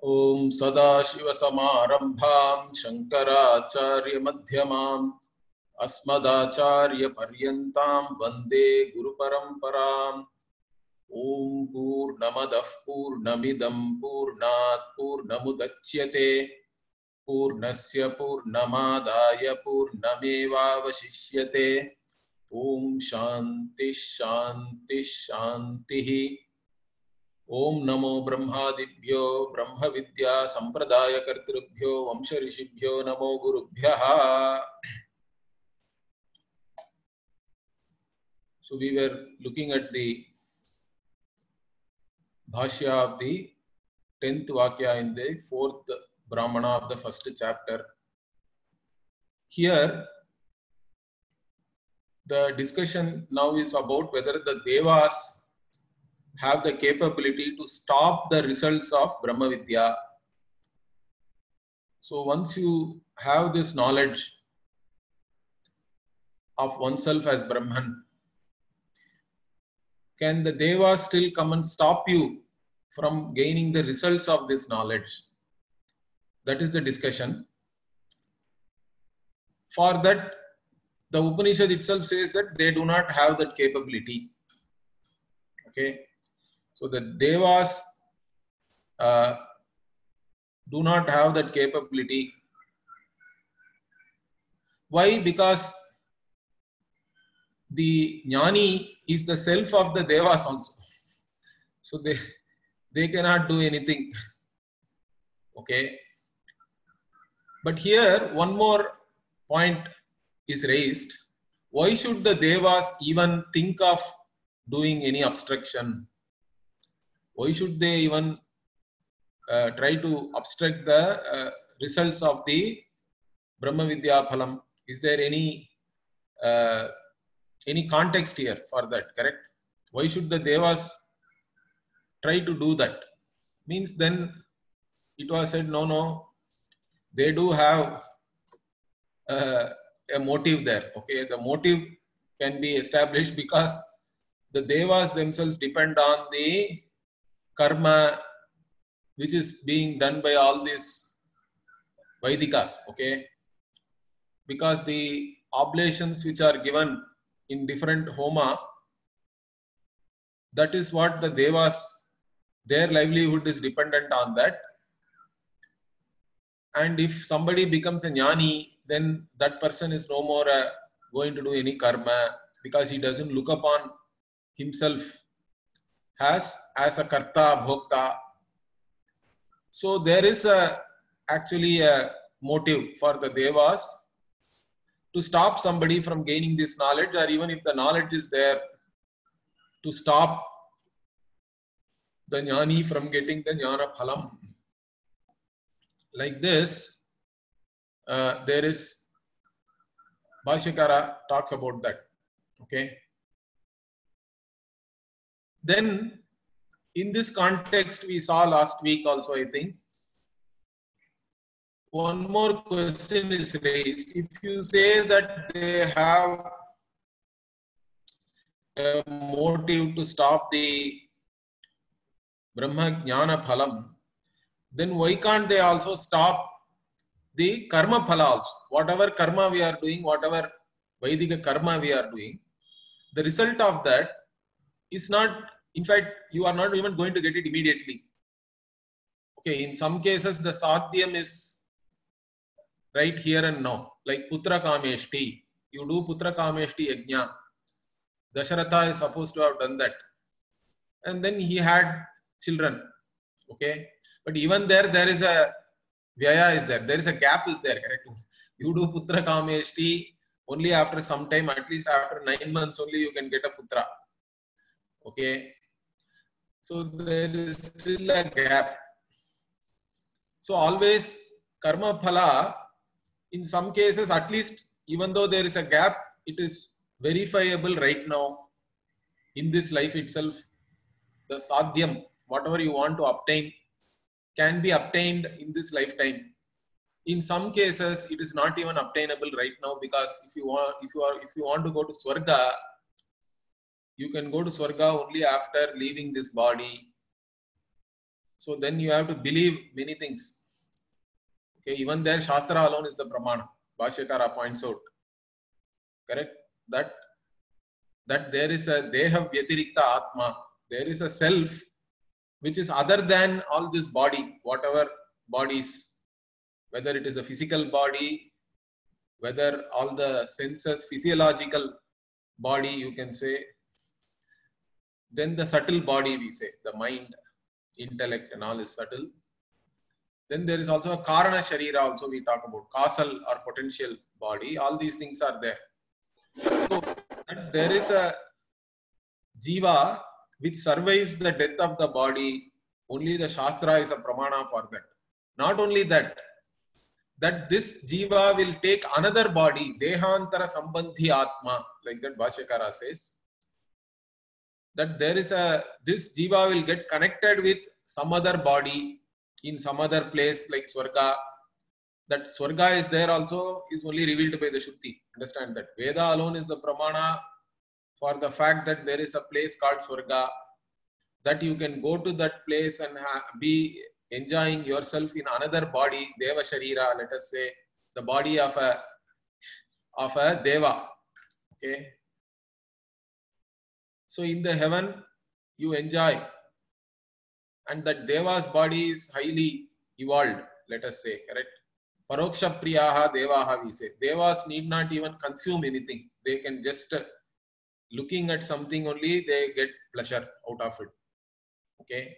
ओम सदाशिवसमारंभां शंकराचार्यमध्यमाम् अस्मदाचार्यपर्यन्तां वन्दे गुरुपरम्पराम्। ओम पूर्णमदः पूर्णमिदं पूर्णात् पूर्णमुदच्यते पूर्णस्य पूर्णमादाय पूर्णमेवावशिष्यते। ओम शांति शांति शांतिः। ओम नमो ब्रह्मादिभ्यो ब्रह्म विद्या संप्रदाय कर्तृभ्यो वंश ऋषिभ्यो नमो गुरुभ्यः। So we were looking at the bhashya of the 10th vakya in the 4th brahmana of the first chapter. Here the discussion now is about whether the devas have the capability to stop the results of Brahma Vidya. So once you have this knowledge of oneself as Brahman, can the devas still come and stop you from gaining the results of this knowledge? That is the discussion. For that, the Upanishad itself says that they do not have that capability. Okay. So the devas do not have that capability. Why? Because the jnani is the self of the devas also. So they cannot do anything. Okay. But here one more point is raised. Why should the devas even think of doing any obstruction? Why should they even try to obstruct the results of the Brahma Vidya Phalam? Is there any context here for that? Correct? Why should the devas try to do that? Means then it was said, no, they do have a motive there. Okay, the motive can be established because the devas themselves depend on the karma which is being done by all these Vaidikas. Okay, because the oblations which are given in different homa, that is what the devas, their livelihood is dependent on that. And if somebody becomes a jnani, then that person is no more going to do any karma because he doesn't look upon himself as a karta bhokta. So there is actually a motive for the devas to stop somebody from gaining this knowledge, or even if the knowledge is there, to stop the jnani from getting the jnana phalam. Like this, there is Bhashyakara talks about that. Okay. Then in this context, we saw last week also, I think, one more question is raised. If you say that they have a motive to stop the Brahma Jnana Phalam, then why can't they also stop the karma phala also? Whatever karma we are doing, whatever Vaidika karma we are doing, the result of that is not, in fact, you are not even going to get it immediately. Okay, in some cases, the sadhyam is right here and now, like Putra Kameshti. You do Putra Kameshti Yajna. Dasharatha is supposed to have done that. And then he had children. Okay, but even there is a Vyaya is there. There is a gap is there, correct? You do Putra Kameshti, only after some time, at least after 9 months only you can get a Putra. Okay. So there is still a gap. So always karma phala, in some cases at least, even though there is a gap, it is verifiable right now in this life itself. The sadhyam, whatever you want to obtain, can be obtained in this lifetime. In some cases, it is not even obtainable right now, because if you want to go to Swarga, you can go to Swarga only after leaving this body. So then you have to believe many things. Okay, even there Shastra alone is the Pramana. Bhashyakara points out. Correct? That there is a Deha Vyatirikta Atma. There is a self which is other than all this body, whatever bodies, whether it is the physical body, whether all the senses, physiological body, you can say, then the subtle body, we say, the mind, intellect and all is subtle. Then there is also a Karana Sharira also we talk about, causal or potential body, all these things are there. So there is a Jiva which survives the death of the body, only the Shastra is a pramana for that. Not only that, that this Jiva will take another body, Dehantara Sambandhi Atma, like that Bhashyakara says, that there is this Jiva will get connected with some other body in some other place like Swarga. That Swarga is there also is only revealed by the Shruti. Understand that. Veda alone is the pramana for the fact that there is a place called Swarga, that you can go to that place and be enjoying yourself in another body, Deva Sharira, let us say, the body of a Deva. Okay. So in the heaven, you enjoy. And that Deva's body is highly evolved, let us say, correct? Paroksha Priyaha Devaha, we say. Devas need not even consume anything. They can just, looking at something only, they get pleasure out of it. Okay?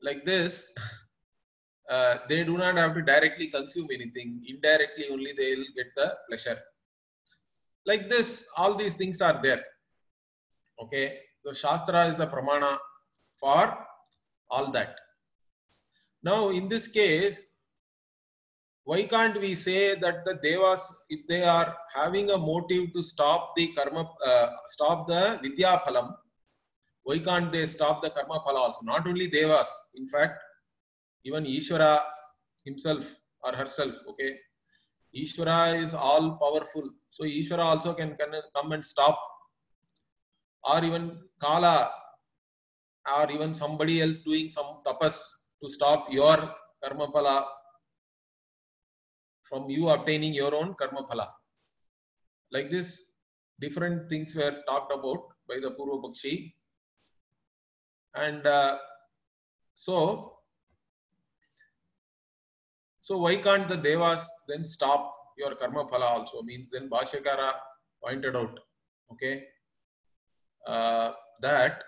Like this, they do not have to directly consume anything. Indirectly only they will get the pleasure. Like this, all these things are there. Okay? So Shastra is the pramana for all that. Now, in this case, why can't we say that the Devas, if they are having a motive to stop the karma, stop the Vidya Phalam, why can't they stop the karma phala also? Not only Devas, in fact, even Ishvara himself or herself, okay? Ishvara is all powerful. So Ishvara also can come and stop. Or even Kala, or even somebody else doing some tapas to stop your karma phala from you obtaining your own karma phala. Like this, different things were talked about by the Purva Pakshi. And so why can't the Devas then stop your karma phala also? Means then Bhashyakara pointed out, okay, that,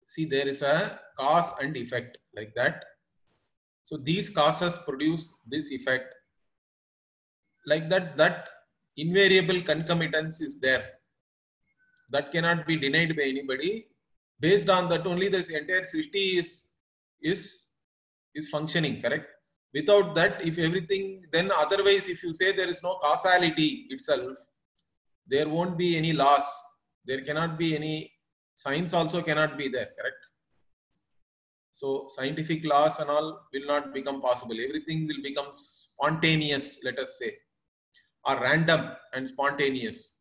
see, there is a cause and effect like that. So these causes produce this effect. Like that, that invariable concomitance is there. That cannot be denied by anybody. Based on that only this entire Srishti is functioning, correct? Without that, if everything, then otherwise, if you say there is no causality itself, there won't be any loss. There cannot be any, science also cannot be there, correct? So scientific laws and all will not become possible. Everything will become spontaneous, let us say, or random and spontaneous.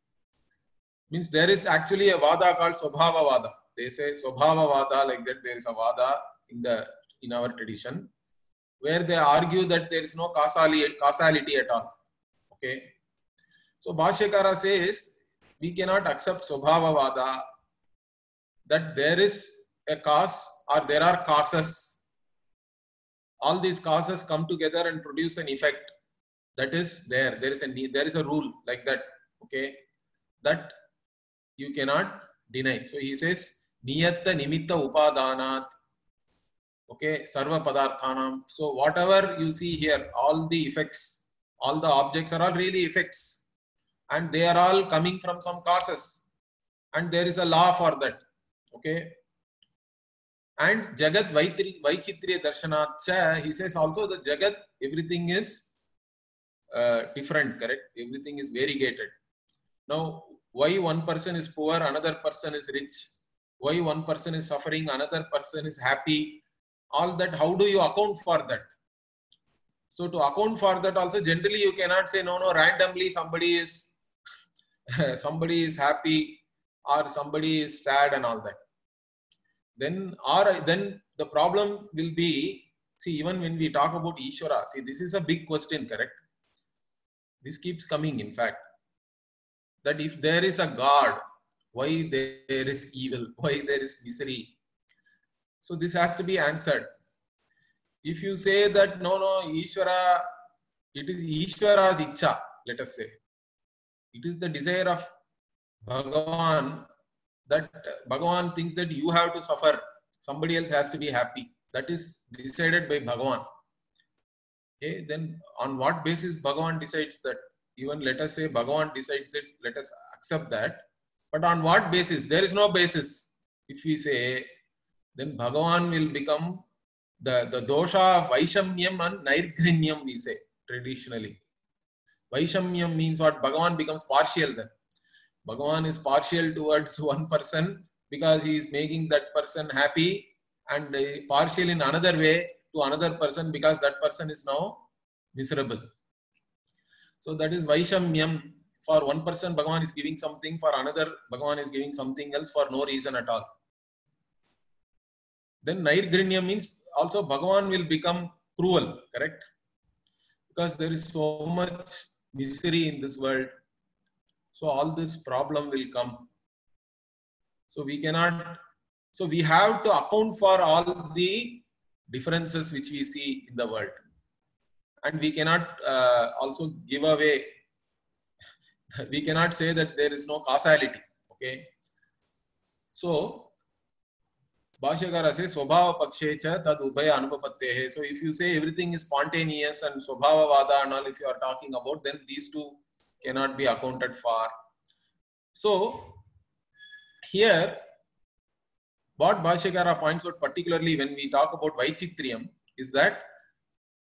Means there is actually a vada called Swabhava Vada. They say Swabhava Vada, like that there is a vada in our tradition, where they argue that there is no causality at all. Okay. So Bhashyakara says we cannot accept Swabhava Vada, that there is a cause or there are causes. All these causes come together and produce an effect. That is there. There is a rule like that. Okay. That you cannot deny. So he says, Niyatta Nimitta Upadanat. Okay, Sarva Padarthanam. So whatever you see here, all the effects, all the objects are all really effects. And they are all coming from some causes. And there is a law for that. Okay. And Jagat Vaichitriya Darshanatcha, he says also that Jagat, everything is different, correct? Everything is variegated. Now, why one person is poor, another person is rich? Why one person is suffering, another person is happy? All that, how do you account for that? So to account for that also, generally you cannot say, no, randomly somebody is happy or somebody is sad and all that. then the problem will be, see, even when we talk about Ishvara, see, this is a big question, correct? This keeps coming, in fact, that if there is a God, why there is evil, why there is misery? So this has to be answered. If you say that no, Ishvara, it is Ishvara's ichcha, let us say. It is the desire of Bhagavan, that Bhagavan thinks that you have to suffer, somebody else has to be happy. That is decided by Bhagavan. Okay, then on what basis Bhagavan decides that? Even let us say Bhagavan decides it, let us accept that. But on what basis? There is no basis. If we say, then Bhagavan will become the dosha of Vaishamyam and Nairghrinyam, we say traditionally. Vaishamyam means what? Bhagavan becomes partial then. Bhagavan is partial towards one person because he is making that person happy, and partial in another way to another person because that person is now miserable. So that is Vaishamyam. For one person, Bhagavan is giving something, for another, Bhagavan is giving something else for no reason at all. Then Nairghrinyam means also Bhagavan will become cruel, correct? Because there is so much misery in this world. So all this problem will come. So we cannot, so we have to account for all the differences which we see in the world. And we cannot also give away, we cannot say that there is no causality. Okay. So, Bhashyakara says, Swabhava Pakshecha Tad Ubhaya Anupapattehe. So, if you say everything is spontaneous and Swabhava Vada and all, if you are talking about, then these two cannot be accounted for. So, here, what Bhashyakara points out, particularly when we talk about Vaichitriyam, is that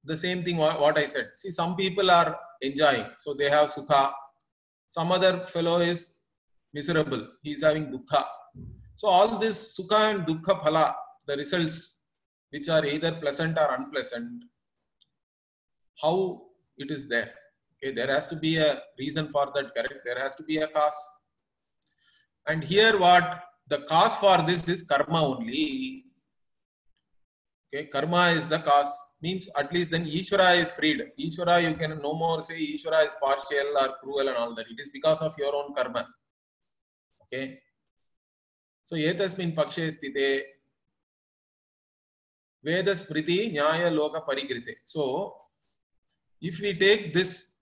the same thing what I said. See, some people are enjoying, so they have Sukha. Some other fellow is miserable, he is having Dukkha. So all this Sukha and Dukkha Phala, the results which are either pleasant or unpleasant, how it is there. Okay, there has to be a reason for that, correct? There has to be a cause. And here what the cause for this is karma only. Okay, karma is the cause. Means at least then Ishvara is freed. Ishvara, you can no more say Ishvara is partial or cruel and all that. It is because of your own karma. Okay. So, etasmin pakshe sthite Veda Smriti Nyaya Loka Parigrite. So, if we take this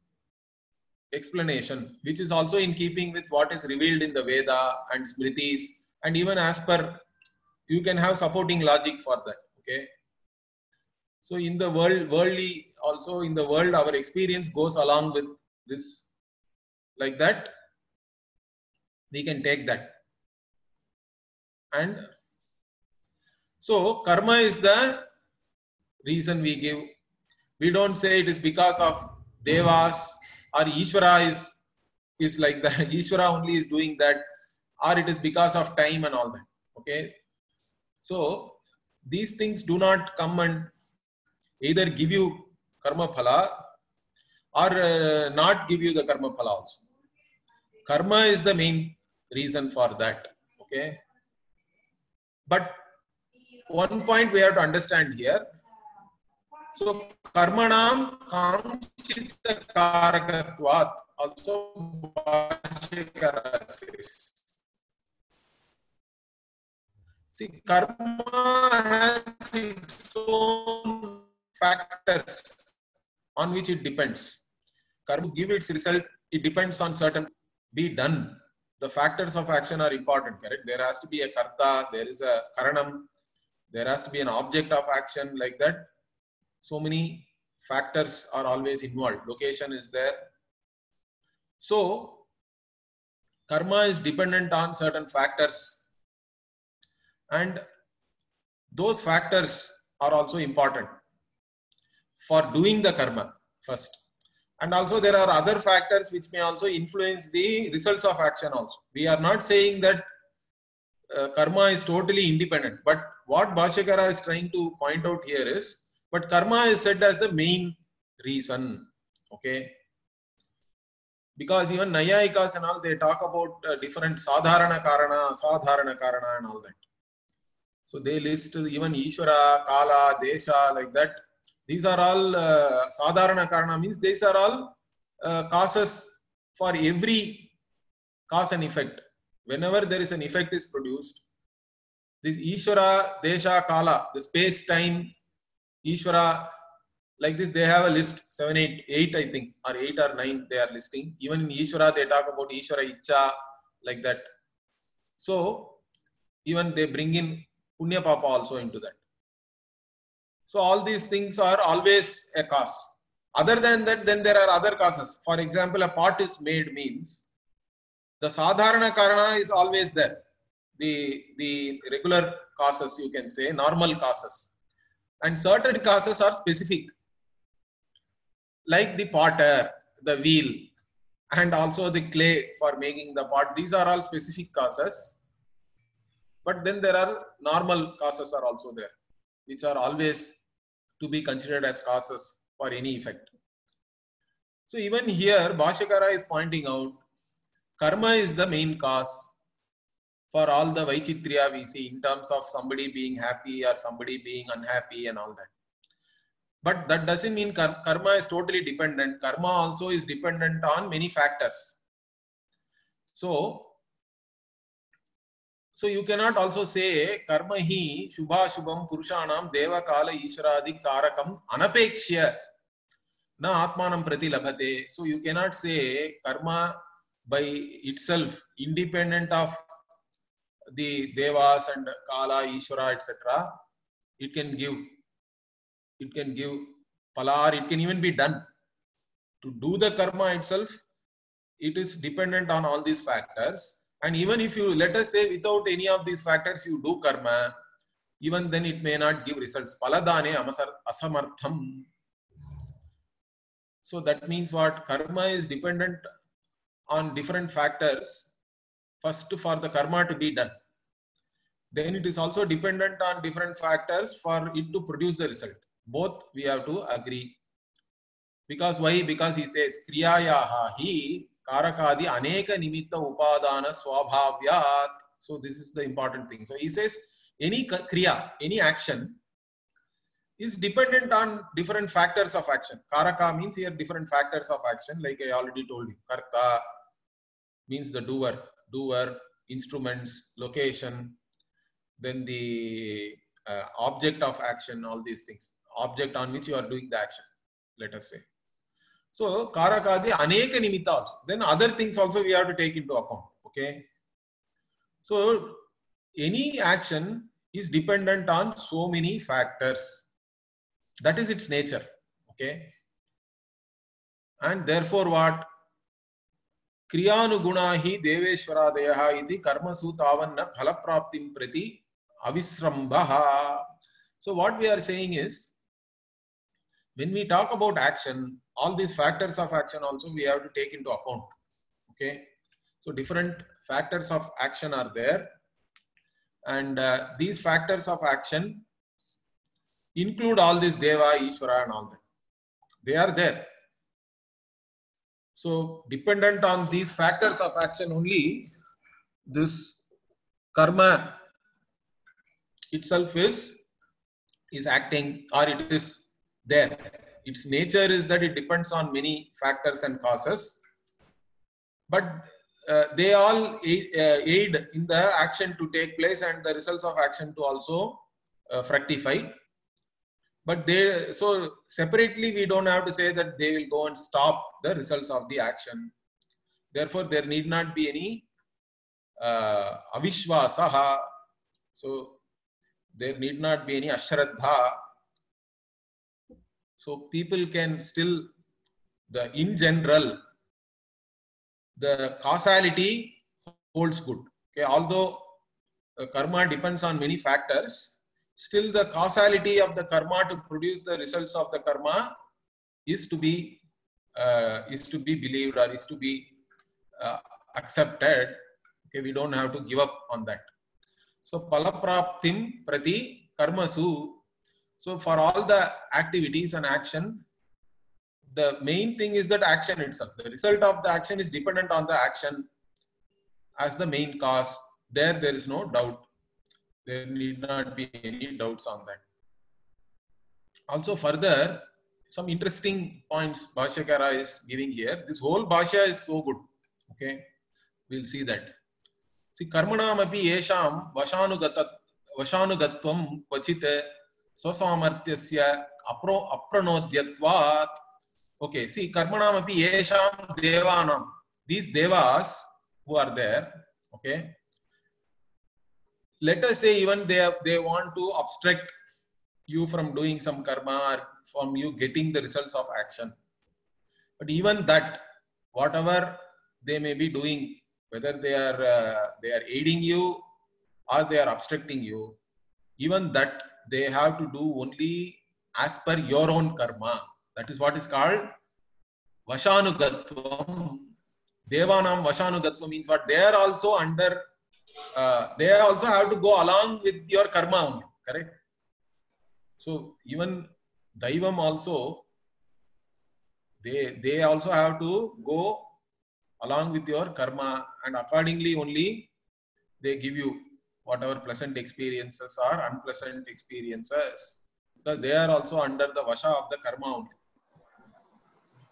explanation, which is also in keeping with what is revealed in the Veda and Smritis, and even as per, you can have supporting logic for that. Okay. So, in the worldly, also in the world, our experience goes along with this. Like that, we can take that. And so, karma is the reason we give. We don't say it is because of Devas or Ishvara is like that. Ishvara only is doing that, or it is because of time and all that. Okay. So, these things do not come and either give you karma phala or not give you the karma phala also. Karma is the main reason for that. Okay. But one point we have to understand here. So, karmanam kamchita karakatvat also Bhashyakara says. See, karma has its own factors on which it depends. Karma give its result, it depends on certain be done. The factors of action are important, correct? There has to be a karta, there is a karanam, there has to be an object of action, like that. So many factors are always involved. Location is there. So, karma is dependent on certain factors, and those factors are also important for doing the karma first. And also there are other factors which may also influence the results of action also. We are not saying that karma is totally independent, but what Bhashyakara is trying to point out here is, but karma is said as the main reason. Okay. Because even Nayayikas and all, they talk about different sadharana karana, asadharana karana and all that. So they list even Ishvara, Kala, Desha, like that. These are all Sadharana Karana, means these are all causes for every cause and effect. Whenever there is an effect is produced, this Ishvara, Desha, Kala, the space, time, Ishvara, like this, they have a list, 7, 8, I think, or 8 or 9 they are listing. Even in Ishvara, they talk about Ishvara, Icha, like that. So, even they bring in Punya Papa also into that. So, all these things are always a cause. Other than that, then there are other causes. For example, a pot is made means the Sadharana Karana is always there. The regular causes, you can say, normal causes. And certain causes are specific. Like the potter, the wheel, and also the clay for making the pot. These are all specific causes. But then there are normal causes are also there, which are always to be considered as causes for any effect. So even here, Bhashyakara is pointing out, karma is the main cause for all the Vaichitriya we see in terms of somebody being happy or somebody being unhappy and all that. But that doesn't mean karma is totally dependent. Karma also is dependent on many factors. So you cannot also say karma hi shubha shubham purushanam deva kala ishwaradi karakam anapekshya na atmanam prati labhate. So you cannot say karma by itself, independent of the devas and kala, ishvara, etc. It can give pala, or it can even be done. To do the karma itself, it is dependent on all these factors. And even if you, let us say, without any of these factors, you do karma, even then it may not give results. Paladane asamartham. So that means what? Karma is dependent on different factors. First, for the karma to be done. Then it is also dependent on different factors for it to produce the result. Both we have to agree. Because why? Because he says, kriyayaha hi karakadi aneka nimitta upadana swabhavyat. So this is the important thing. So he says, any kriya, any action is dependent on different factors of action. Karaka means here different factors of action, like I already told you. Karta means the doer, instruments, location, then the object of action, all these things. Object on which you are doing the action, let us say. So, karakadi aneka nimitta also. Then other things also we have to take into account. Okay. So, any action is dependent on so many factors. That is its nature. Okay. And therefore what? Kriyanuguna hi deveshwaradayaha iti karmasu tavanna phalapraptim prati avisrambaha. So what we are saying is, when we talk about action, all these factors of action also we have to take into account. Okay. So different factors of action are there. And these factors of action include all this Deva, Ishvara and all that. They are there. So dependent on these factors of action only, this karma itself is acting, or it is there. Its nature is that it depends on many factors and causes, but they all aid in the action to take place and the results of action to also fructify. But so separately we don't have to say that they will go and stop the results of the action. Therefore, there need not be any avishvasaha. So there need not be any ashraddha. So people can still, in general, the causality holds good. Okay, although karma depends on many factors, still the causality of the karma to produce the results of the karma is to be believed, or is to be accepted. Okay, we don't have to give up on that. So palapraptim prati karmasu. So for all the activities and action, the main thing is that action itself. The result of the action is dependent on the action as the main cause. There is no doubt. There need not be any doubts on that. Also further, some interesting points Bhashyakara is giving here. This whole Bhashya is so good. Okay, we'll see that. See, karmanam api yesham vashanugatvam kvachit swasamartyasya apranodyatvat. Okay, see, karmanam api yesham devanam. These devas who are there, okay, let us say even they want to obstruct you from doing some karma or from you getting the results of action. But even that, whatever they may be doing, whether they are aiding you or they are obstructing you, even that they have to do only as per your own karma. That is what is called Vashanugatvam. Devanam Vashanugatvam means what? They are also under, they also have to go along with your karma only, correct? So even Daivam also, they also have to go along with your karma, and accordingly only they give you whatever pleasant experiences or unpleasant experiences, because they are also under the vasha of the karma only.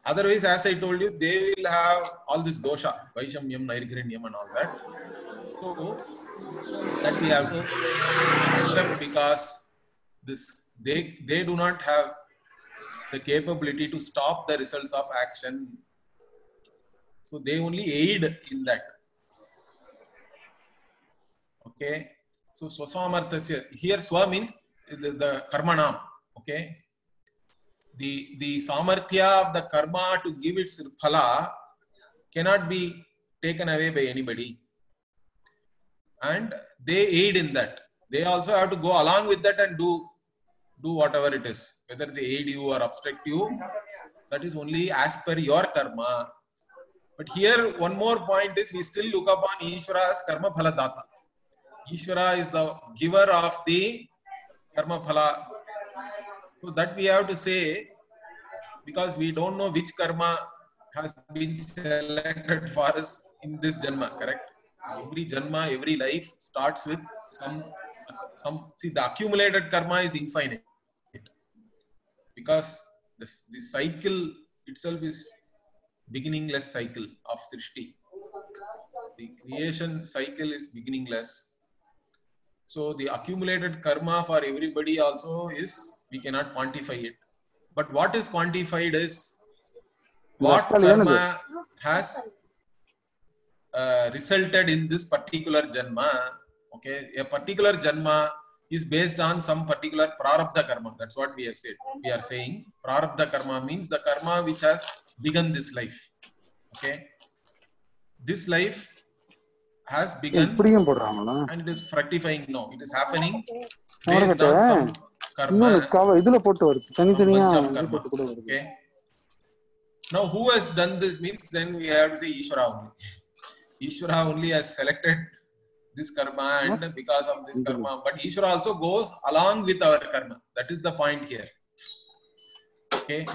Otherwise, as I told you, they will have all this dosha, Vaishamyam, Nairgrinyam and all that. So that we have to accept, because this they do not have the capability to stop the results of action. So they only aid in that. Okay. So swasamartasya, here swa means the karmanam. Okay. The samarthya of the karma to give its phala cannot be taken away by anybody. And they aid in that. They also have to go along with that and do whatever it is. Whether they aid you or obstruct you, that is only as per your karma. But here one more point is, we still look upon Ishvara as karma phala data. Ishvara is the giver of the karma phala. So that we have to say, because we don't know which karma has been selected for us in this janma, correct? Every janma, every life starts with some see, the accumulated karma is infinite, because the cycle itself is beginningless cycle of Srishti. The creation cycle is beginningless. So the accumulated karma for everybody also is, we cannot quantify it. But what is quantified is what karma has resulted in this particular janma. Okay, a particular janma is based on some particular prarabdha karma. That's what we have said. We are saying prarabdha karma means the karma which has begun this life. Okay, this life has begun and it is fructifying now. It is happening based on some karma, some bunch of karma. Okay. Now, who has done this means, then we have to say Ishvara only. Ishvara only has selected this karma, and because of this karma, but Ishvara also goes along with our karma. That is the point here. Okay.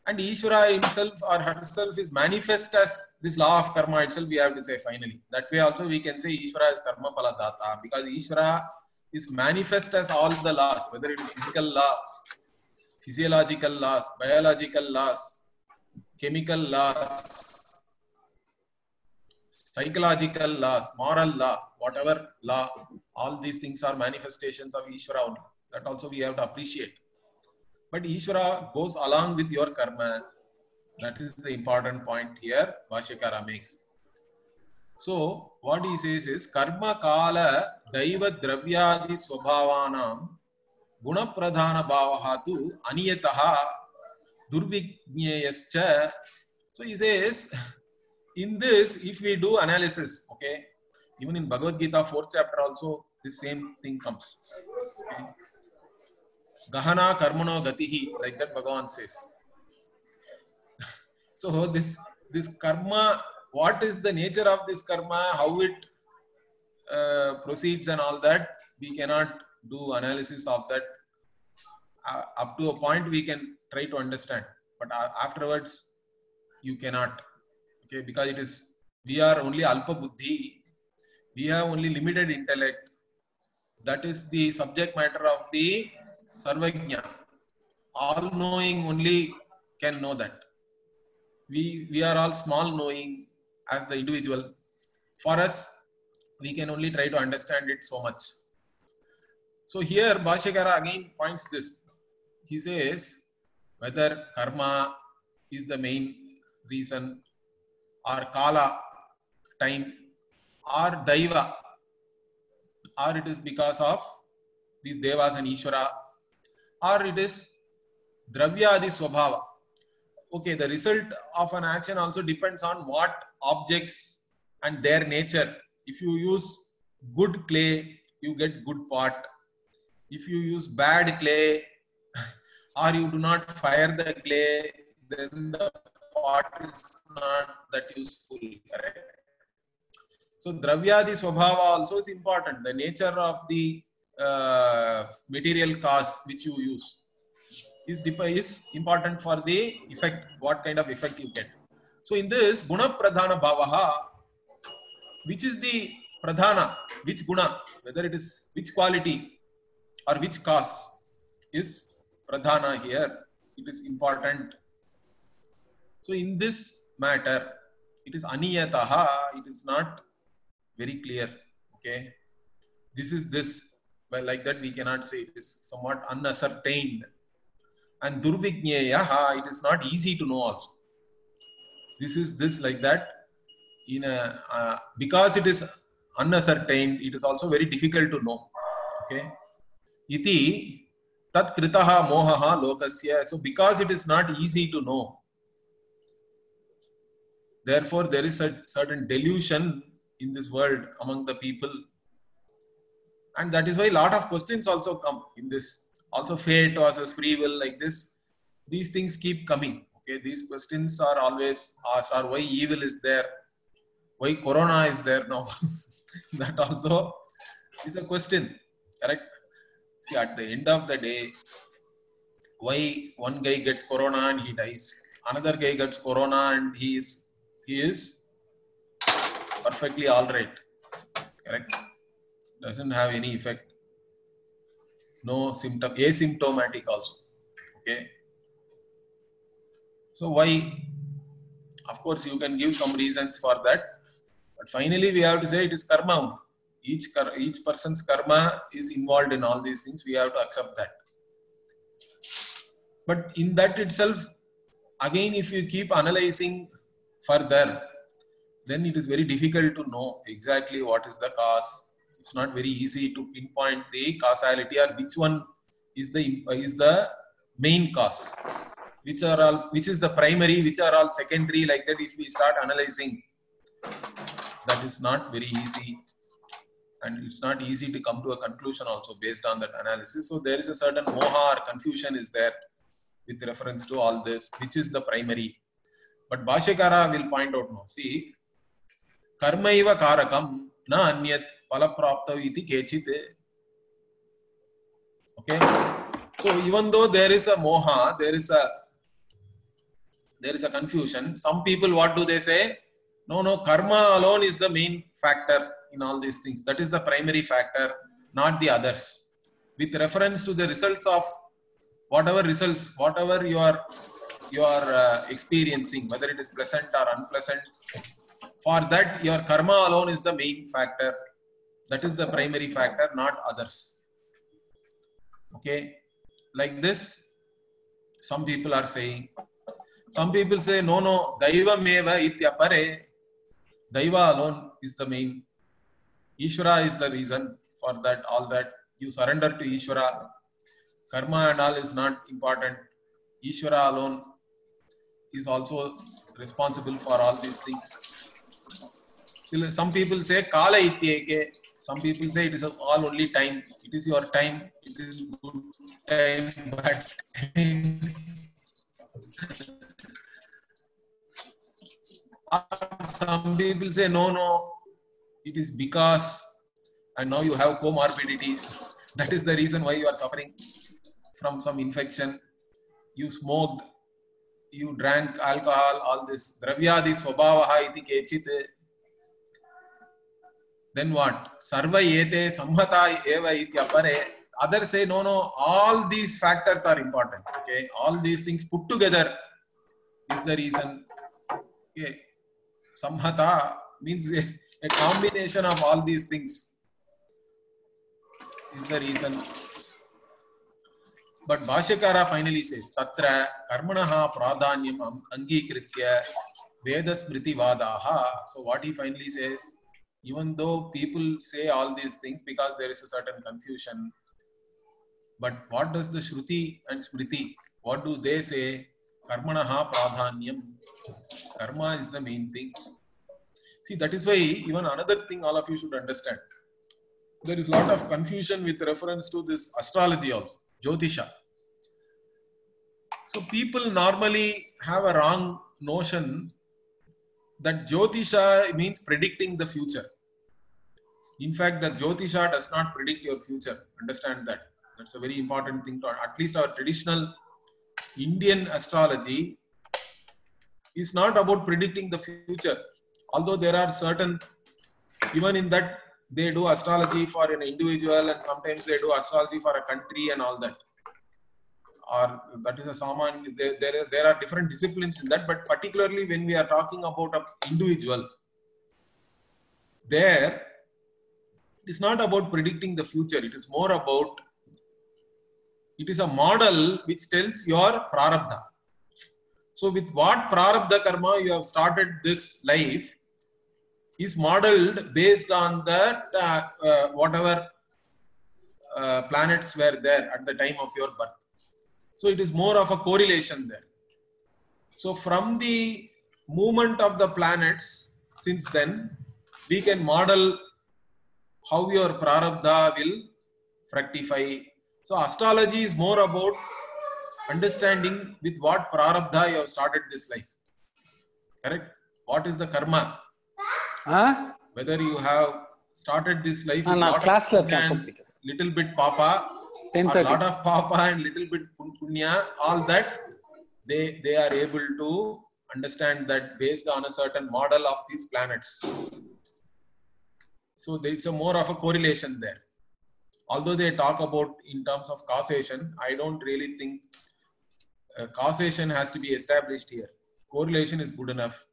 And Ishvara himself or herself is manifest as this law of karma itself, we have to say finally. That way also we can say Ishvara is karma phala data, because Ishvara is manifest as all the laws, whether it is physical law, physiological laws, biological laws, chemical laws, psychological laws, moral law, whatever law, all these things are manifestations of Ishvara only. That also we have to appreciate. But Ishvara goes along with your karma. That is the important point here Bhashyakara makes. So what he says is, karma kala daiva dravyadi swabhavanam guna pradhana bhavahatu aniyataha durvigneyascha. So he says, in this, if we do analysis, okay, even in Bhagavad Gita 4th chapter also, this same thing comes. Okay. Gahana karmano gatihi, like that Bhagavan says. So this karma, what is the nature of this karma, how it proceeds and all that, we cannot do analysis of that. Up to a point we can try to understand, but afterwards you cannot. Okay, because we are only alpa buddhi, we have only limited intellect. That is the subject matter of the Sarvajna. All knowing only can know that. We are all small knowing as the individual. For us, we can only try to understand it so much. So here Bhashyakara again points this. He says whether karma is the main reason, or kala, time, or daiva, or it is because of these devas and Ishvara, or it is dravyadi swabhava. Okay, the result of an action also depends on what objects and their nature. If you use good clay, you get good pot. If you use bad clay or you do not fire the clay, then the pot is not that useful, correct? So dravyadi swabhava also is important. The nature of the material cause which you use is important for the effect, what kind of effect you get. So in this guna pradhana bhavaha, which is the pradhana, which guna, whether it is which quality or which cause is pradhana here, it is important. So in this matter, it is aniyataha, it is not very clear. Okay, this is this. Well, like that we cannot say, it is somewhat unascertained. And durvigneyaha, it is not easy to know also. This is this, like that. In a because it is unascertained, it is also very difficult to know. Okay, iti tat kritaha mohaha lokasya. So because it is not easy to know, therefore there is a certain delusion in this world among the people, and that is why a lot of questions also come in this. Also fate versus free will, like this, these things keep coming. Okay, these questions are always asked. Or why evil is there, why corona is there now. That also is a question, correct? See, at the end of the day, why one guy gets corona and he dies, another guy gets corona and he is perfectly all right, correct? Doesn't have any effect, no symptom, asymptomatic also. Okay, so why? Of course, you can give some reasons for that, but finally we have to say it is karma. Each person's karma is involved in all these things. We have to accept that. But in that itself, again, if you keep analyzing further, then it is very difficult to know exactly what is the cause. It's not very easy to pinpoint the causality, or which one is the main cause, which is the primary, which are all secondary. Like that, if we start analyzing, that is not very easy, and it's not easy to come to a conclusion also based on that analysis. So there is a certain moha or confusion is there with reference to all this, which is the primary. But Bhashyakara will point out now. See, karmaiva karakam na anyat palaprapta iti kechit. Okay, so even though there is a moha, there is a confusion. Some people, what do they say? No, karma alone is the main factor in all these things. That is the primary factor, not the others. With reference to the results of whatever you are experiencing, whether it is pleasant or unpleasant, for that your karma alone is the main factor. That is the primary factor, not others. Okay, like this, some people are saying. Some people say, no, daiva meva ityapare. Daiva alone is the main. Ishvara is the reason for that, all that. You surrender to Ishvara. Karma and all is not important. Ishvara alone is also responsible for all these things. Some people say kala ityeke. Some people say it is all only time. It is your time. It is good time, bad time. Some people say no, it is because, and now you have comorbidities. That is the reason why you are suffering from some infection. You smoked, you drank alcohol, all this. Dravyadi swabhavaha iti kechit. Then what? Sarva ete samhata eva ityapare. Others say, no, no, all these factors are important. Okay, all these things put together is the reason. Okay. Samhata means a combination of all these things is the reason. But Bhashyakara finally says, Tatra karmanaha pradhanyam angikritya veda smriti vadaha. So what he finally says, even though people say all these things because there is a certain confusion, but what does the Shruti and Smriti, what do they say? Karmanaha pradhanyam. Karma is the main thing. See, that is why even another thing all of you should understand. There is a lot of confusion with reference to this astrology also, Jyotisha. So people normally have a wrong notion that Jyotisha means predicting the future. In fact, the Jyotisha does not predict your future. Understand that. That's a very important thing to, at least our traditional Indian astrology is not about predicting the future. Although there are certain, even in that, they do astrology for an individual and sometimes they do astrology for a country and all that. Or that is a saman, there are different disciplines in that, but particularly when we are talking about an individual, there it is not about predicting the future. It is more about, it is a model which tells your prarabdha. So with what prarabdha karma you have started this life is modeled based on that whatever planets were there at the time of your birth. So it is more of a correlation there. So from the movement of the planets since then, we can model how your prarabdha will fructify. So astrology is more about understanding with what prarabdha you have started this life. Correct? What is the karma? Whether you have started this life with lot of punya and little bit papa, or lot of papa and little bit punya, all that they are able to understand that based on a certain model of these planets. So it's a more of a correlation there. Although they talk about in terms of causation, I don't really think causation has to be established here. Correlation is good enough.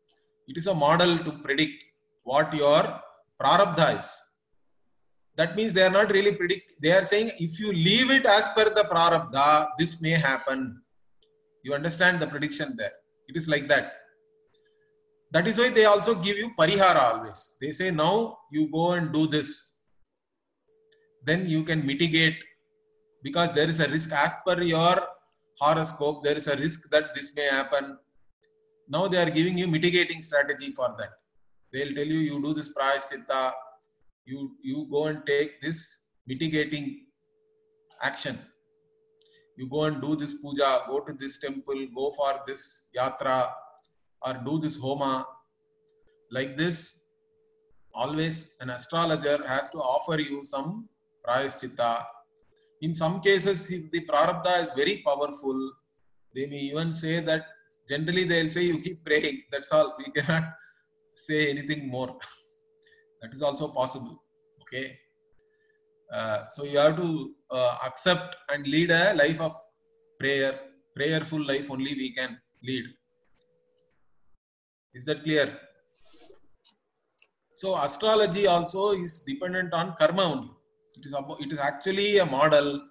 It is a model to predict what your prarabdha is. That means they are not really they are saying if you leave it as per the prarabdha, this may happen. You understand the prediction there. It is like that. That is why they also give you parihara always. They say now you go and do this. Then you can mitigate, because there is a risk as per your horoscope. There is a risk that this may happen. Now they are giving you mitigating strategy for that. They will tell you, you do this prayaschitta, you go and take this mitigating action. You go and do this puja, go to this temple, go for this yatra, or do this homa. Like this, always an astrologer has to offer you some prayaschitta. In some cases, if the prarabdha is very powerful, they may even say that, generally they will say you keep praying, that's all, we cannot say anything more. That is also possible. Okay. So you have to accept and lead a life of prayer. Prayerful life only we can lead. Is that clear? So astrology also is dependent on karma only. It is actually a model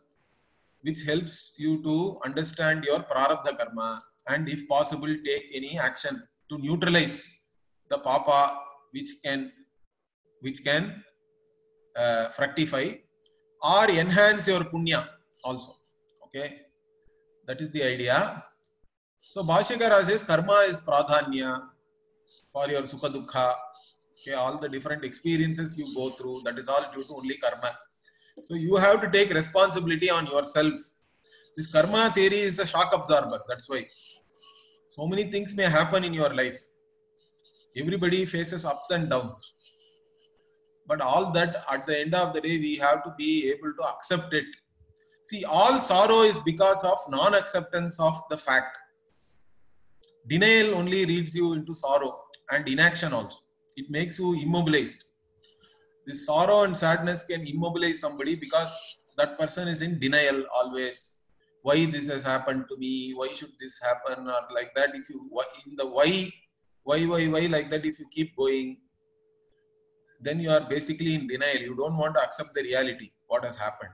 which helps you to understand your prarabdha karma and if possible take any action to neutralize the papa which can fructify or enhance your punya also. Okay, that is the idea. So Bhashyakara says karma is pradhanya for your sukha dukkha. Okay, all the different experiences you go through, that is all due to only karma. So you have to take responsibility on yourself. This karma theory is a shock absorber. That's why so many things may happen in your life. Everybody faces ups and downs. But all that at the end of the day, we have to be able to accept it. See, all sorrow is because of non-acceptance of the fact. Denial only leads you into sorrow and inaction also. It makes you immobilized. This sorrow and sadness can immobilize somebody because that person is in denial always. Why this has happened to me? Why should this happen? Or like that. If you in the why like that, if you keep going, then you are basically in denial. You don't want to accept the reality, what has happened.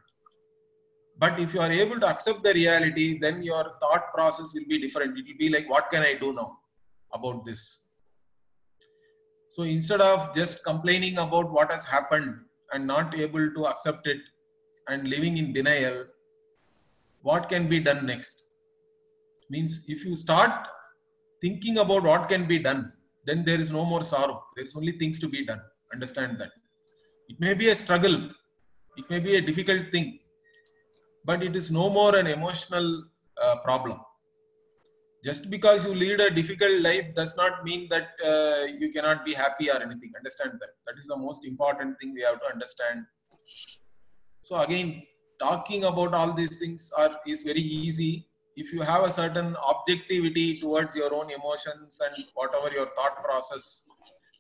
But if you are able to accept the reality, then your thought process will be different. It will be like, what can I do now about this? So instead of just complaining about what has happened and not able to accept it and living in denial, what can be done next? Means if you start thinking about what can be done, then there is no more sorrow. There is only things to be done. Understand that. It may be a struggle. It may be a difficult thing. But it is no more an emotional problem. Just because you lead a difficult life does not mean that you cannot be happy or anything. Understand that. That is the most important thing we have to understand. So again, talking about all these things is very easy. If you have a certain objectivity towards your own emotions and whatever your thought process,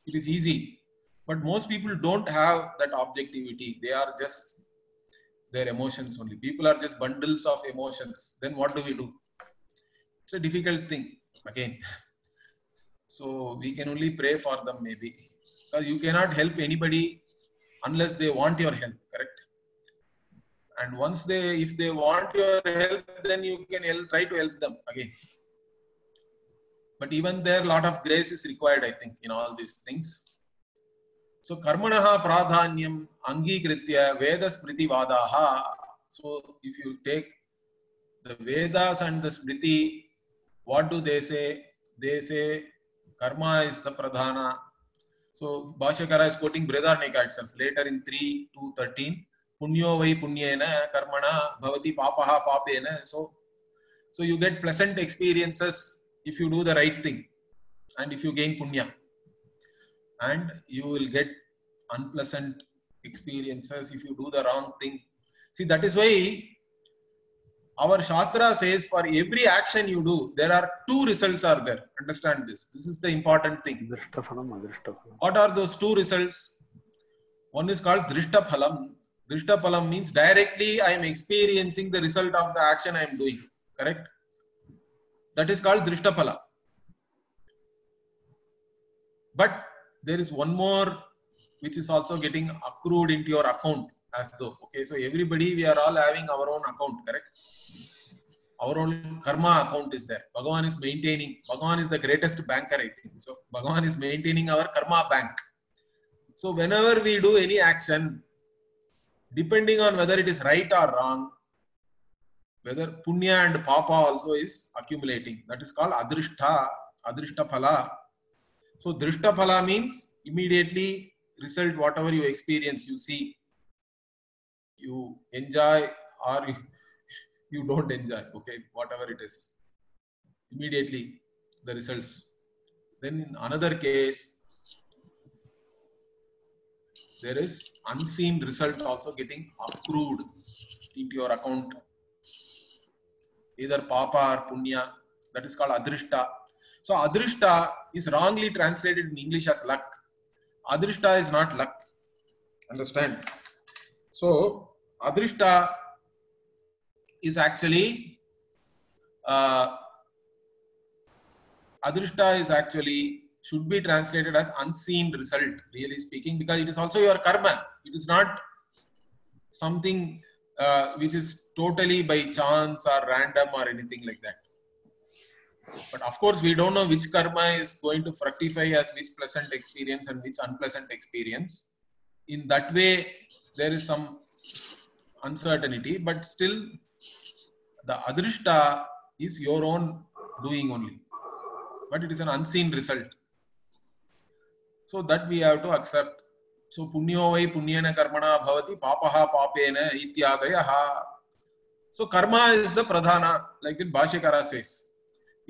it is easy. But most people don't have that objectivity. They are just their emotions only. People are just bundles of emotions. Then what do? It's a difficult thing again. So we can only pray for them maybe. Because you cannot help anybody unless they want your help, correct? And once if they want your help, then you can try to help them again. But even there, a lot of grace is required, I think, in all these things. So karmanaha pradhanyam angikritya veda smriti vadaha. So if you take the Vedas and the Smriti, what do they say? They say karma is the pradhana. So Bhashyakara is quoting Brihadaranyaka itself later in 3:2-13. Punyo vai punyena karmana bhavati papaha papena. So you get pleasant experiences if you do the right thing and if you gain punya. And you will get unpleasant experiences if you do the wrong thing. See, that is why our Shastra says for every action you do, there are two results are there. Understand this. This is the important thing. What are those two results? One is called Drishtaphalam. Drishtaphalam means directly I am experiencing the result of the action I am doing. Correct? That is called Drishtaphala. But there is one more which is also getting accrued into your account as though. Okay, so everybody, we are all having our own account, correct? Our own karma account is there. Bhagavan is maintaining. Bhagavan is the greatest banker, I think. So Bhagavan is maintaining our karma bank. So whenever we do any action, depending on whether it is right or wrong, whether punya and papa also is accumulating. That is called adrishta, adrishta phala. So drishta phala means immediately result, whatever you experience, you see, you enjoy or you don't enjoy, okay, whatever it is, immediately the results. Then in another case, there is unseen result also getting accrued into your account, either papa or punya. That is called adrishta. So adrishta is wrongly translated in English as luck. Adrishta is not luck. Understand? So adrishta is actually should be translated as unseen result, really speaking, because it is also your karma. It is not something which is totally by chance or random or anything like that. But of course, we don't know which karma is going to fructify as which pleasant experience and which unpleasant experience. In that way, there is some uncertainty, but still the adrishta is your own doing only. But it is an unseen result. So that we have to accept. So punyo vai punyena karmana bhavati papaha papena ityadayaha. So karma is the pradhana, like the Bhashyakara says.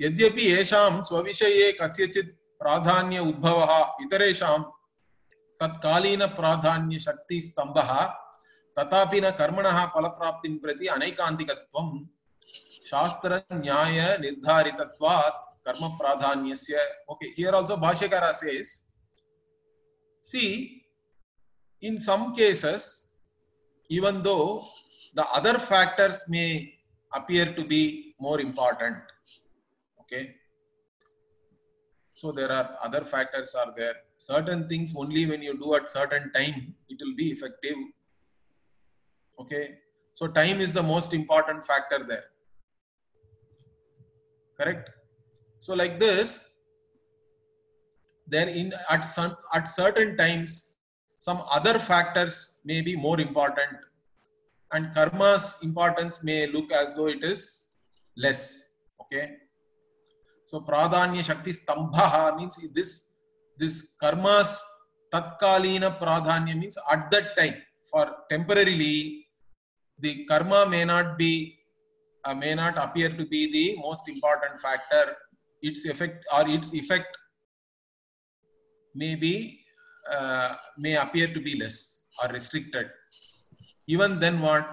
यद्यपि येषां स्वविषये कस्यचित् प्राधान्य उद्भवः इतरेषां तत्कालीन प्राधान्य शक्ति स्तंभः तथापि न कर्मणः फलप्राप्तिं प्रति अनैकान्तिकत्वं शास्त्र न्याय निर्धारितत्वात् कर्म प्राधान्यस्य. Okay, here also Bhashyakara says, see, in some cases, even though the other factors may appear to be more important, okay? So there are other factors are there. Certain things only when you do at certain time, it will be effective, okay? So time is the most important factor there, correct? So like this, then at certain times, some other factors may be more important, and karma's importance may look as though it is less, okay? So pradhanya shakti stambha means this karma's tatkalina pradhanya means at that time, for temporarily, the karma may not appear to be the most important factor. Its effect may appear to be less or restricted. Even then, what?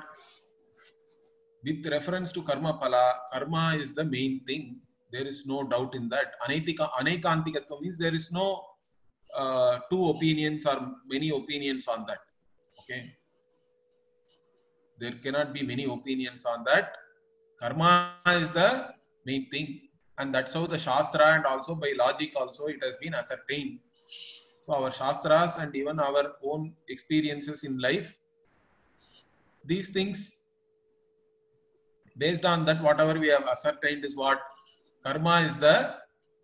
With reference to karma phala, karma is the main thing. There is no doubt in that. Anaikantikatva means there is no two opinions or many opinions on that. Okay. There cannot be many opinions on that. Karma is the main thing. And that's how the Shastra and also by logic also it has been ascertained. So our Shastras and even our own experiences in life, these things, based on that, whatever we have ascertained is what? Karma is the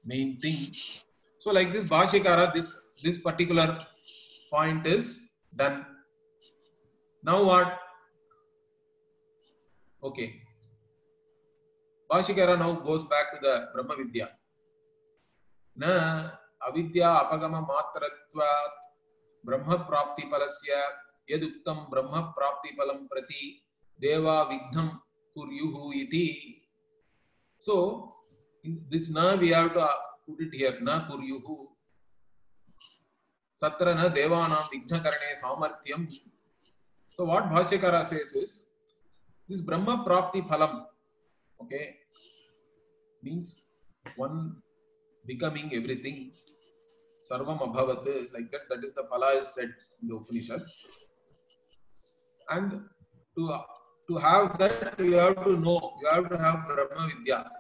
main thing. So like this Bhashikara, this particular point is done. Now what? Okay. Bhashikara now goes back to the Brahma Vidya. Na avidya apagama matratvat brahma prapti palasya yaduktam brahma prapti palam prati deva vignam kuryuhu iti. So in this na we have to put it here, na kuryuhu tatra na devanam vigna karane samarthyam. So what Bhashyakara says is this brahma prapti phalam, okay, means one becoming everything, sarvam abhavat, like that. That is the phala is said in the Upanishad. And to have that, you have to know, you have to have Brahma Vidya.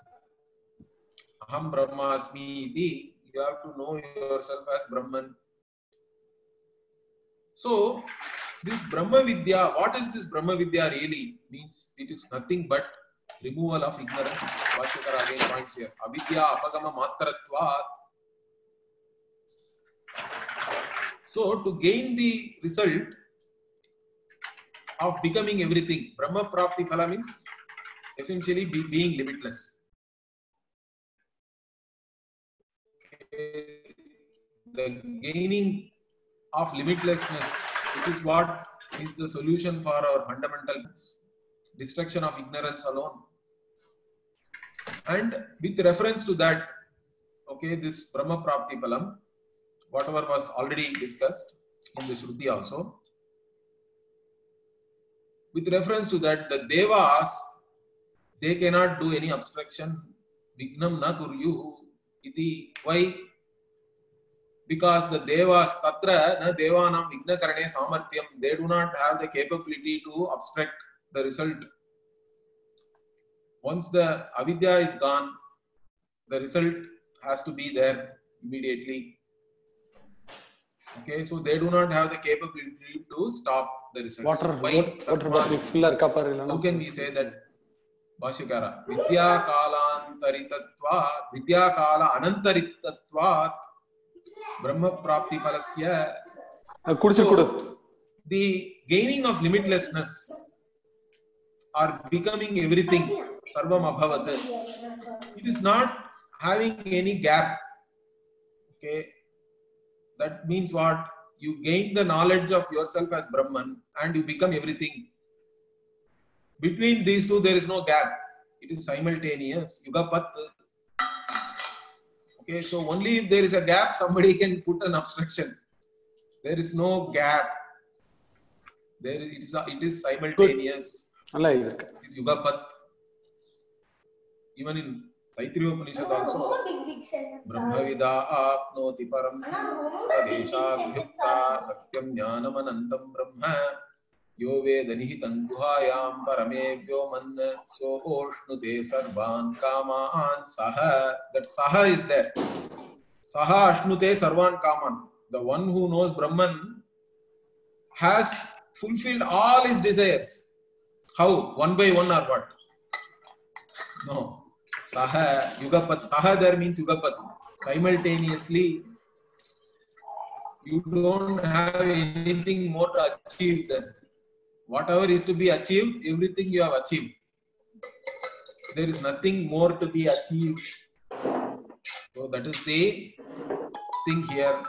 Aham Brahmasmi iti. You have to know yourself as Brahman. So this Brahma Vidya, what is this Brahma Vidya really? Means it is nothing but removal of ignorance. Bhashyakara again points here. Avidya apagama matratvat. So to gain the result of becoming everything, Brahma Prapti Phala means essentially being limitless. The gaining of limitlessness, it is what is the solution for our fundamentals, destruction of ignorance alone. And with reference to that, okay, this Brahma Prapti Phalam, whatever was already discussed in the Shruti also, with reference to that, the Devas, they cannot do any obstruction. Vignam na kuryuhu iti. Why? Because the Devas, tatra na devanam vigna karane samarthyam, they do not have the capability to obstruct the result. Once the avidya is gone, the result has to be there immediately. Okay, so they do not have the capability to stop the result. Why? How can we say that? Bhashyakara, vidya kala anantaritatvat brahma prapti palasya. So, the gaining of limitlessness or becoming everything, sarvam abhavat, it is not having any gap. Okay, that means what? You gain the knowledge of yourself as Brahman and you become everything. Between these two, there is no gap. It is simultaneous. Yugapat. Okay, so only if there is a gap, somebody can put an obstruction. There is no gap. It is simultaneous. It is Yugapat. Even in Taittiriya Upanishad also. Brahmavida apnoti param tadeshabhyukta satyam jnanam anantam brahma yo veda nihitam guhayam parame vyoman soposhnute sarvan kamaan saha. That saha is there. Saha ashnute sarvan kaman. The one who knows Brahman has fulfilled all his desires. How? One by one or what? No. Saha, Yugapat. Saha there means Yugapat. Simultaneously, you don't have anything more to achieve then. Whatever is to be achieved, everything you have achieved. There is nothing more to be achieved. So that is the thing here.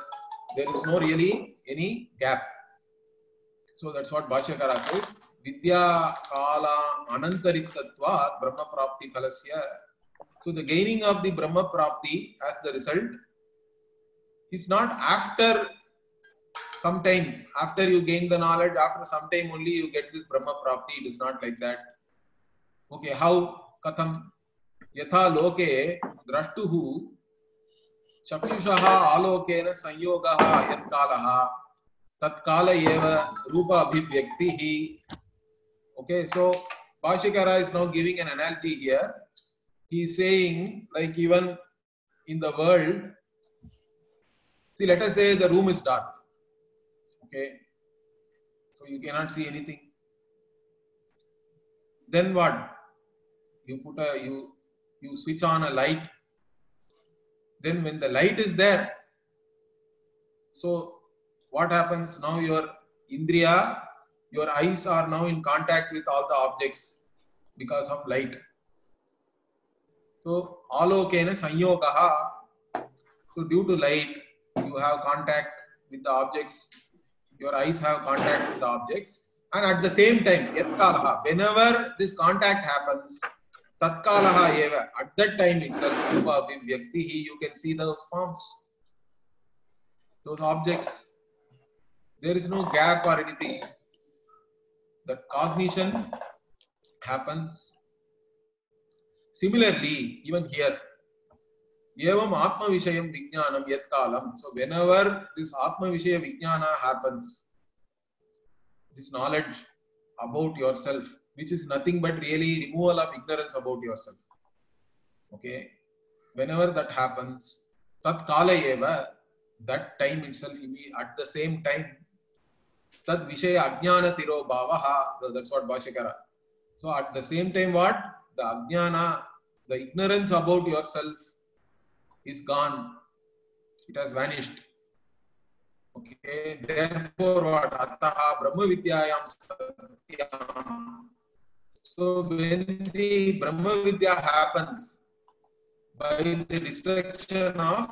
There is no really any gap. So that's what Bhashyakara says. Vidya kala anantaritatva Brahma Prapti Kalasya. So the gaining of the Brahma Prapti as the result is not after some time. After you gain the knowledge, after some time only you get this Brahma Prapti. It is not like that. Okay, how? Katham? Yatha loke drashtuhu chakshushaha alokena sanyogaha yatkalaha tatkala eva rupa abhivyaktihi. Okay, so Bhashyakara is now giving an analogy here. He is saying, like even in the world, see, let us say the room is dark. Okay, so you cannot see anything. Then what? You switch on a light. Then when the light is there, so what happens now? Your indriya, your eyes are now in contact with all the objects because of light. So alokena sanyogaha. So due to light, you have contact with the objects. Your eyes have contact with the objects, and at the same time, yatkalaha. Whenever this contact happens, tatkalaha eva. At that time itself, rupa abhivyaktihi, you can see those forms, those objects. There is no gap or anything. That cognition happens. Similarly, even here, evam atma vishayam vijnanam yatkalam. So whenever this atma vishaya vijnana happens, this knowledge about yourself, which is nothing but really removal of ignorance about yourself. Okay, whenever that happens, tat kala eva, that time itself, at the same time, tad vishaya ajnana tiro bhavaha. That's what Bhashyakara. So at the same time, what? The ajnana, the ignorance about yourself is gone. It has vanished. Okay, therefore what? Ataha Brahma Vidyayam Satyam. So when the Brahma Vidya happens by the destruction of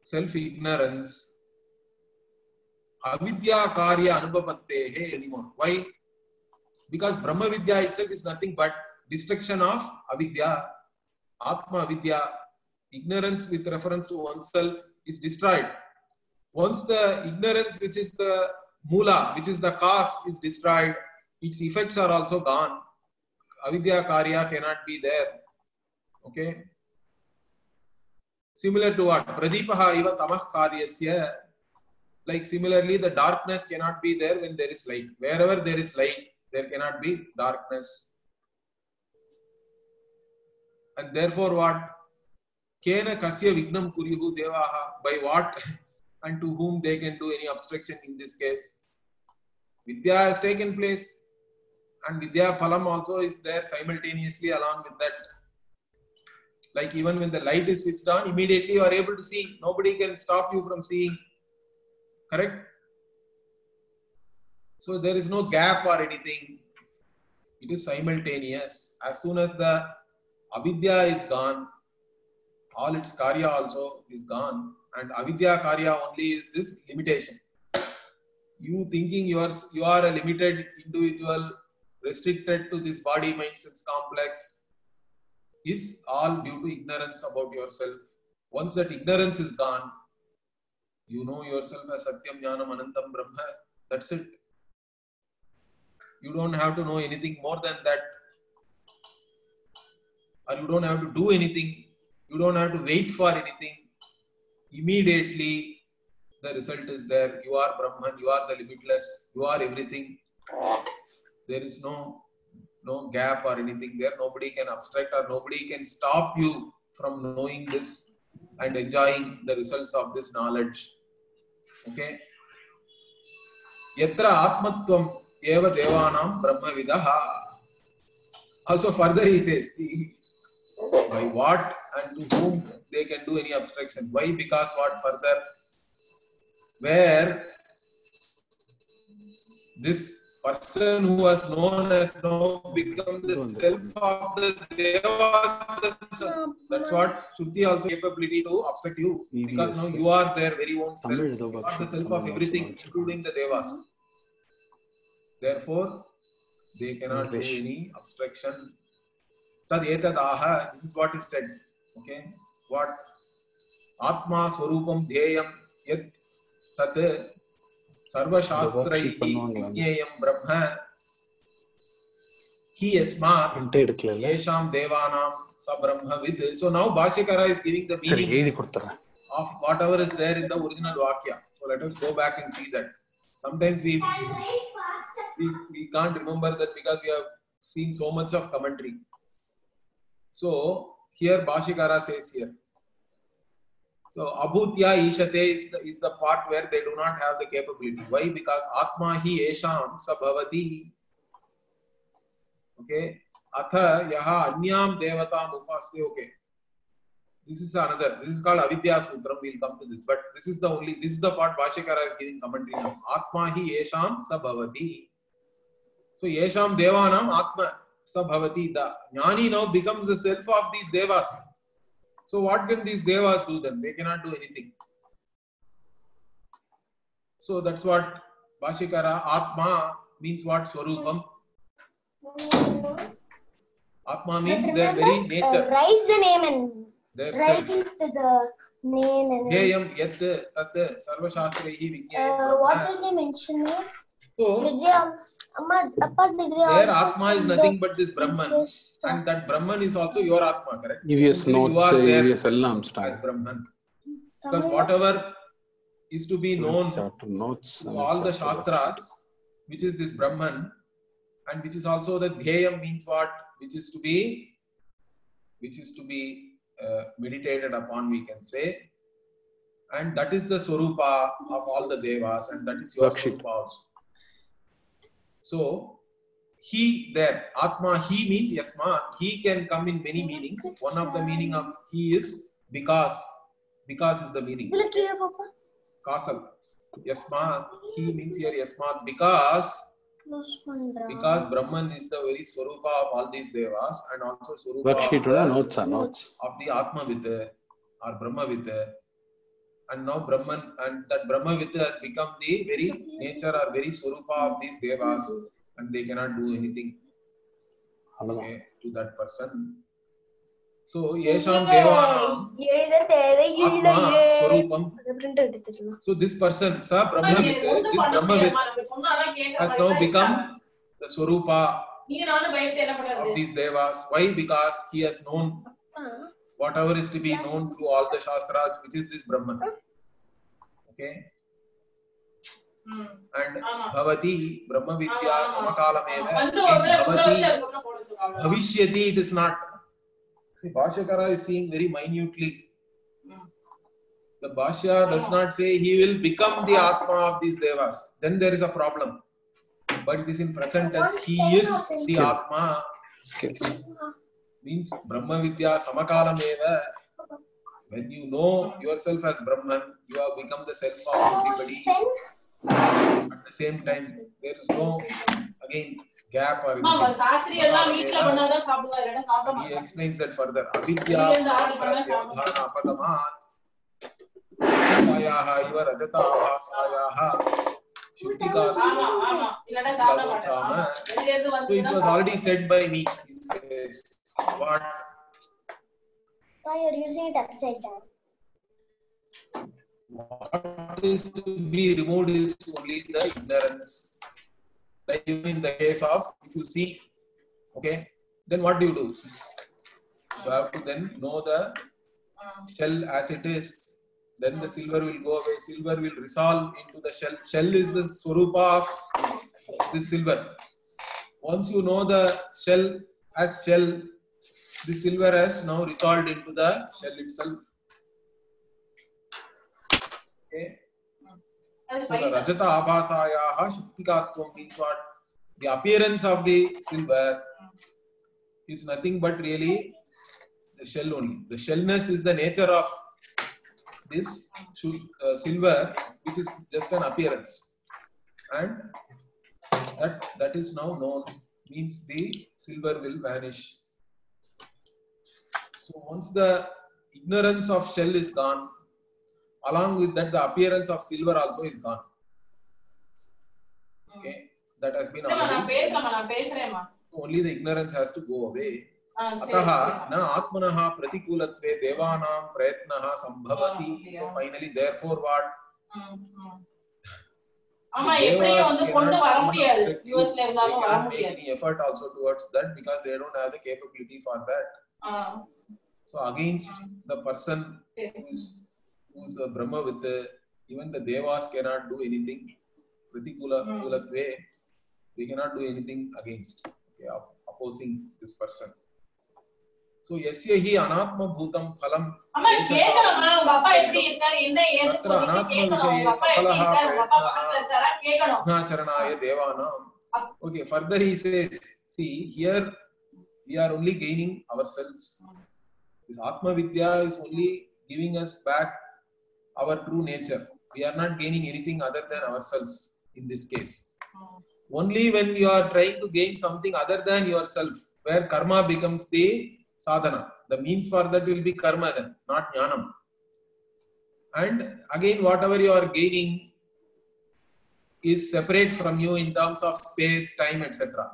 self-ignorance, avidya karya anubhavatte anymore. Why? Because Brahma Vidya itself is nothing but destruction of avidya, atma vidya. Ignorance with reference to oneself is destroyed. Once the ignorance, which is the mula, which is the cause, is destroyed, its effects are also gone. Avidya karya cannot be there. Okay. Similar to what? Pradipaha iva tamah karyasya. Like similarly, the darkness cannot be there when there is light. Wherever there is light, there cannot be darkness. And therefore what? Kena kasya vignam kuryuhu devaha. By what and to whom they can do any obstruction in this case? Vidya has taken place, and Vidya phalam also is there simultaneously along with that. Like even when the light is switched on, immediately you are able to see. Nobody can stop you from seeing. Correct? So there is no gap or anything. It is simultaneous. As soon as the avidya is gone, all its karya also is gone. And avidya karya only is this limitation. You thinking you are a limited individual, restricted to this body, mind, sense complex, is all due to ignorance about yourself. Once that ignorance is gone, you know yourself as Satyam Jnanam Anantam Brahma. That's it. You don't have to know anything more than that. or you don't have to do anything. You don't have to wait for anything. Immediately, the result is there. You are Brahman. You are the limitless. You are everything. There is no gap or anything there. Nobody can abstract or nobody can stop you from knowing this and enjoying the results of this knowledge. Okay. Yatra atmatvam eva devanam brahmavidaha. Also further he says, see, by what and to whom they can do any abstraction. Why? Because what further? Where this person who was known as now become the self of the devas themselves. That's what Shruti also capability to abstract you. Because now you are their very own self. You are the self of everything, including the devas. Therefore, they cannot do any abstraction. Tad etadaha, this is what is said. Okay? What? Atma swarupam dhyayam yat tat sarva shastraihi vinyayam brahma hi yasmat yesham devanam sa brahmavid. So now Bhashyakara is giving the meaning of whatever is there in the original Vakya. So let us go back and see that. Sometimes we can't remember that because we have seen so much of commentary. So here Bhashyakara says here. So abhutya ishate is the part where they do not have the capability. Why? Because atma hi esham sabhavati. Okay. Atha yaha anyam devatam upaste. Okay. This is another. This is called Avidya Sutram. We'll come to this. But this is the part Bhashyakara is giving commentary now. Atma hi esham sabhavati. So yesham devanam atma sabhavati. The jnani now becomes the self of these devas. So what can these devas do then? They cannot do anything. So that's what Bhashyakara, Atma means what? Swarupam. Atma means their very nature. Write the name and write the name and Dhyayam yat tat sarva shastraihi vinyayam. What did they mention here? So there Atma is nothing but this Brahman, and that Brahman is also your Atma, correct? EVS notes, you are there EVS as Brahman. Because whatever is to be known to all the Shastras, which is this Brahman, and which is also the Dhyayam means what? Which is to be meditated upon, we can say. And that is the Swarupa of all the Devas, and that is your Swarupa also. So, he there, Atma, he means Yasmat. He can come in many meanings. One of the meaning of he is because. Because is the meaning. Kasal. Yasmat, he means here Yasmat because Brahman is the very Swarupa of all these Devas and also Swarupa of the Atma-Vitta or Brahma-Vitta. And now Brahman, and that Brahma-Vitta has become the very nature or very Swarupa of these Devas, and they cannot do anything to that person. So, Yesham Devanam Atma Swarupam. So, this person, Sa Brahma-Vitta, this Brahma-Vitta has now become the Swarupa of these Devas. Why? Because he has known whatever is to be known through all the Shastras, which is this Brahman. Okay? And Bhavati, Brahma Vidya, Samakalameva. Bhavati, Bhavishyati, it is not. See, Bhashyakara is saying very minutely. The Bhashya does not say he will become the Atma of these Devas. Then there is a problem. But it is in present tense. He is the Atma. Means Brahma Vidya Samakalameva. When you know yourself as Brahman, you have become the self of everybody. At the same time, there is no, again, gap or anything. He explains that further. Avidya Pradhyavadhana Apagamat Sayaha Iva Rajata Sayaha Shrutika Lavochama. So it was already said by me. He says, what? Why are you using it upside down? What is to be removed is only the ignorance. Like even in the case of, if you see, okay, then what do? You have to then know the shell as it is. Then the silver will go away. Silver will resolve into the shell. Shell is the swarupa of this silver. Once you know the shell as shell, the silver has now resolved into the shell itself. Okay. So the Rajata Abhasayaha Shuktikatvam means what? The appearance of the silver is nothing but really the shell only. The shellness is the nature of this silver, which is just an appearance. And that is now known, means the silver will vanish. So once the ignorance of shell is gone, along with that the appearance of silver also is gone. Okay, that has been already. Only the ignorance has to go away. Ataha na atmanaha pratikulatve devanam prayatnaha sambhavati. So finally, therefore, what? Devas cannot make any effort also towards that because they don't have the capability for that. So against the person who is a Brahma with even the Devas cannot do anything. Pratikulatve, they cannot do anything against, okay, opposing this person. So yasya hi anatma bhutam phalam tatra anatma vishaye sapalaha prayatnaha gunacharanaya devanam. Okay, further he says, see, here we are only gaining ourselves. This Atma Vidya is only giving us back our true nature. We are not gaining anything other than ourselves in this case. Only when you are trying to gain something other than yourself, where karma becomes the sadhana. The means for that will be karma then, not jnanam. And again, whatever you are gaining is separate from you in terms of space, time, etc.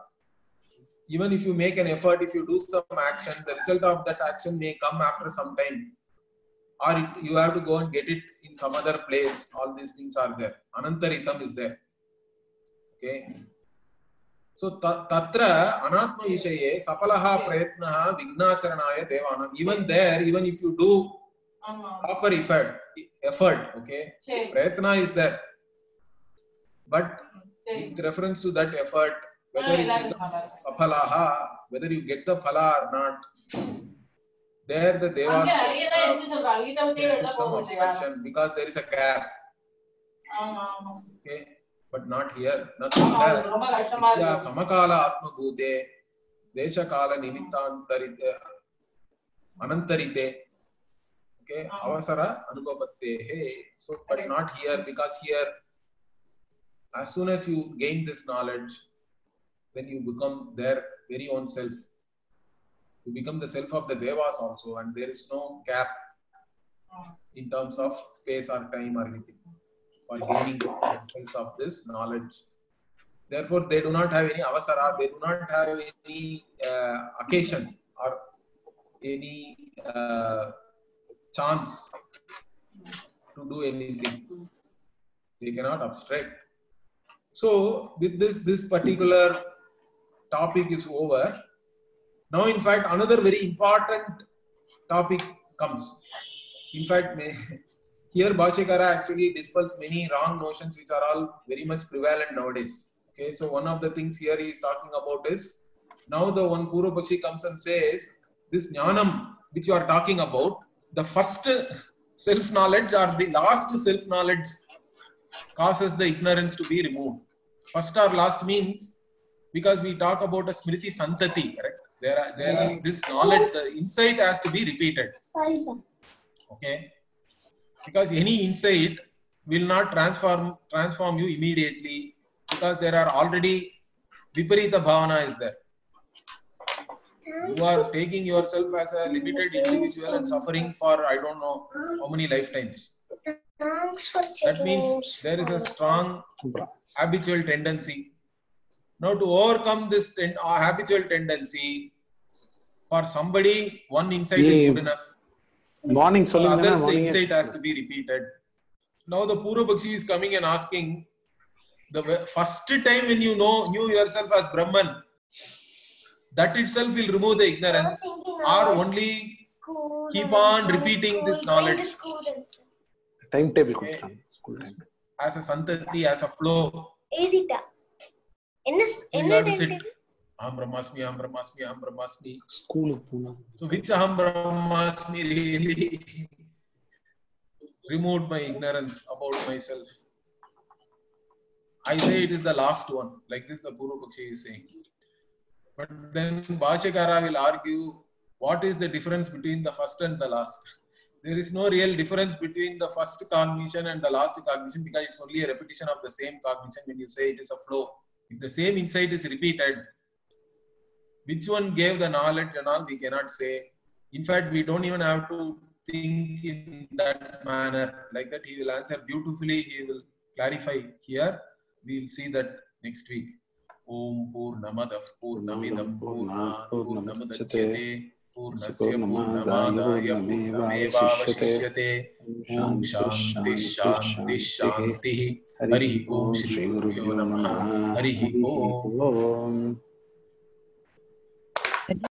Even if you make an effort, if you do some action, the result of that action may come after some time. Or you have to go and get it in some other place. All these things are there. Anantaritam is there. Okay. So tatra anatma vishaye sapalaha prayatnaha vignacharanaya devanam. Even there, even if you do proper effort, okay, prayatna is there. But with reference to that effort, whether it becomes sapalaha, whether you get the phala or not, there the devas put some obstruction because there is a gap. Okay. But not here. Nothing here. Vidya samakala atma bhute, desha kala nimittantarite, anantarite. Okay, avasara anupapatte. So, but not here, because here, as soon as you gain this knowledge, then you become their very own self. You become the self of the devas also, and there is no gap in terms of space or time or anything for gaining themselves of this knowledge. Therefore, they do not have any avasara, they do not have any occasion or any chance to do anything. They cannot abstract. So, with this particular topic is over. Now, in fact, another very important topic comes. In fact, here Bhashyakara actually dispels many wrong notions which are all very much prevalent nowadays. Okay, so one of the things here he is talking about is, now the one Purva Pakshi comes and says, this jnanam which you are talking about, the first self-knowledge or the last self-knowledge causes the ignorance to be removed. First or last means, because we talk about a smriti santati, correct? There are this knowledge, the insight has to be repeated. Okay, because any insight will not transform you immediately, because there are already viparita bhavana is there. You are taking yourself as a limited individual and suffering for I don't know how many lifetimes. That means there is a strong habitual tendency. Now to overcome this habitual tendency, for somebody one insight is good enough. For others the insight has to be repeated. Now the Purva Pakshi is coming and asking, the first time when you knew yourself as Brahman, that itself will remove the ignorance, or only keep on repeating this knowledge? Time table கொடுத்துட்டாங்க school time. As a santati, as a flow. Edita. You have to sit. Aham brahmasmi, aham brahmasmi, aham brahmasmi. School போனா. So which aham brahmasmi really removed my ignorance about myself? I say it is the last one. Like this the Purva Pakshi is saying. But then Bhashyakara will argue, what is the difference between the first and the last? There is no real difference between the first cognition and the last cognition, because it's only a repetition of the same cognition when you say it is a flow. If the same insight is repeated, which one gave the knowledge and all, we cannot say. In fact, we don't even have to think in that manner. Like that, he will answer beautifully. He will clarify here. We will see that next week. Om Purnamadav Purnamidam Purnamudachyate Purnasya Purnamadaya Purnamevavashishyate. Om Shanti Shanti Shanti. Harihi Om Shri Guru Namaha. Harihi Om.